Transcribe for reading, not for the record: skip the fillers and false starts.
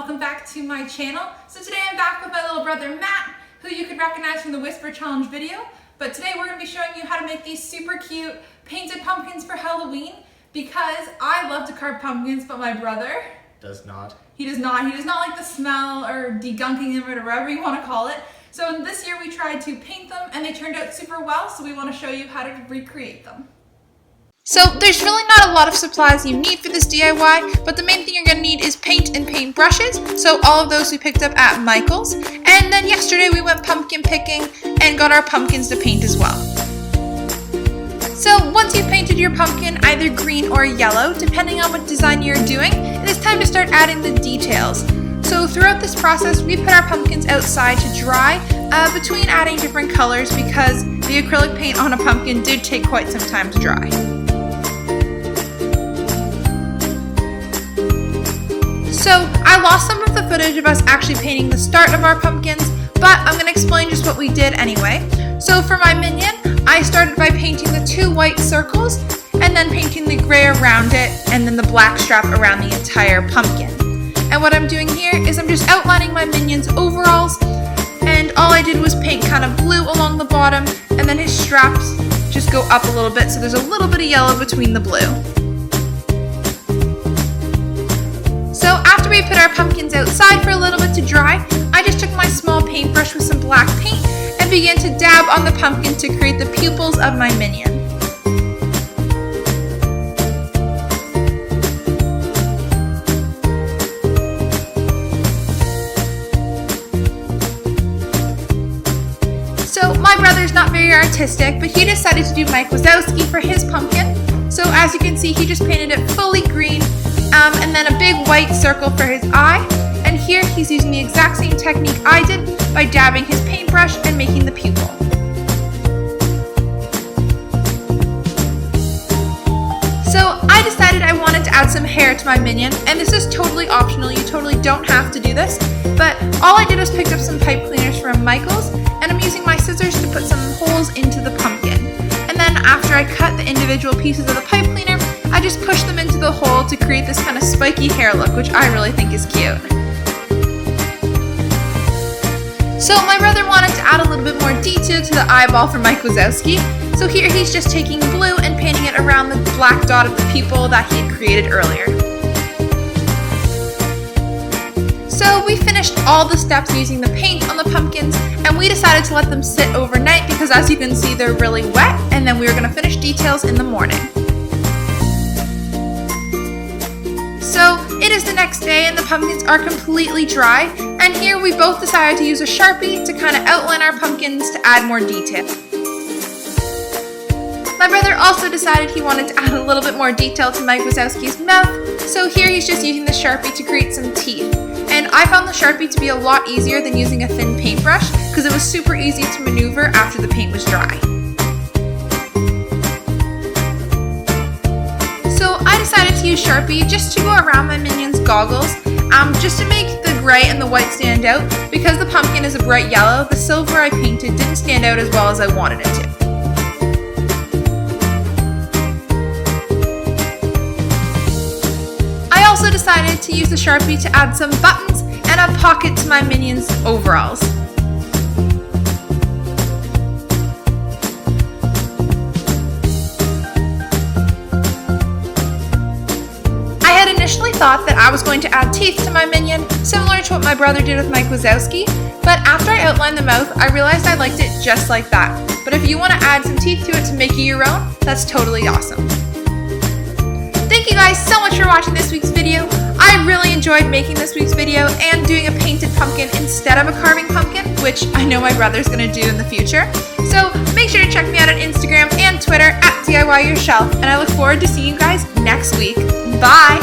welcome back to my channel. So today I'm back with my little brother Matt, who you could recognize from the Whisper Challenge video. But today we're going to be showing you how to make these super cute painted pumpkins for Halloween, because I love to carve pumpkins, but my brother does not. He does not like the smell or degunking them or whatever you want to call it. So this year we tried to paint them and they turned out super well, so we want to show you how to recreate them. So there's really not a lot of supplies you need for this DIY, but the main thing you're going to need is paint and paint brushes. So all of those we picked up at Michael's. And then yesterday we went pumpkin picking and got our pumpkins to paint as well. So once you've painted your pumpkin either green or yellow, depending on what design you're doing, it is time to start adding the details. So throughout this process, we put our pumpkins outside to dry between adding different colors, because the acrylic paint on a pumpkin did take quite some time to dry. So I lost some of the footage of us actually painting the start of our pumpkins, but I'm going to explain just what we did anyway. So for my minion, I started by painting the two white circles and then painting the gray around it and then the black strap around the entire pumpkin. And what I'm doing here is I'm just outlining my minion's overalls, and all I did was paint kind of blue along the bottom, and then his straps just go up a little bit, so there's a little bit of yellow between the blue. So after we put our pumpkins outside for a little bit to dry, I just took my small paintbrush with some black paint and began to dab on the pumpkin to create the pupils of my minion. So my brother's not very artistic, but he decided to do Mike Wazowski for his pumpkin. So as you can see, he just painted it fully green, and then a big white circle for his eye. And here he's using the exact same technique I did by dabbing his paintbrush and making the pupil. So I decided I wanted to add some hair to my minion, and this is totally optional, you totally don't have to do this, but all I did was pick up some pipe cleaners from Michael's, and I'm using my scissors to put some holes into the pumpkin. And then after I cut the individual pieces of the pipe cleaner, I just push them into the hole to create this kind of spiky hair look, which I really think is cute. So my brother wanted to add a little bit more detail to the eyeball for Mike Wazowski. So here he's just taking blue and painting it around the black dot of the pupil that he had created earlier. So we finished all the steps using the paint on the pumpkins, and we decided to let them sit overnight because, as you can see, they're really wet, and then we were going to finish details in the morning. So it is the next day and the pumpkins are completely dry, and here we both decided to use a Sharpie to kind of outline our pumpkins to add more detail. My brother also decided he wanted to add a little bit more detail to Mike Wazowski's mouth, so here he's just using the Sharpie to create some teeth. And I found the Sharpie to be a lot easier than using a thin paintbrush, because it was super easy to maneuver after the paint was dry. So I decided to use Sharpie just to go around my minion's goggles, just to make the gray and the white stand out. Because the pumpkin is a bright yellow, the silver I painted didn't stand out as well as I wanted it to. I also decided to use the Sharpie to add some buttons and a pocket to my minion's overalls. I initially thought that I was going to add teeth to my minion, similar to what my brother did with Mike Wazowski, but after I outlined the mouth, I realized I liked it just like that. But if you want to add some teeth to it to make it your own, that's totally awesome. Thank you guys so much for watching this week's video. I really enjoyed making this week's video and doing a painted pumpkin instead of a carving pumpkin, which I know my brother's going to do in the future. So make sure to check me out on Instagram and Twitter at Diyourchellef, and I look forward to seeing you guys next week. Bye!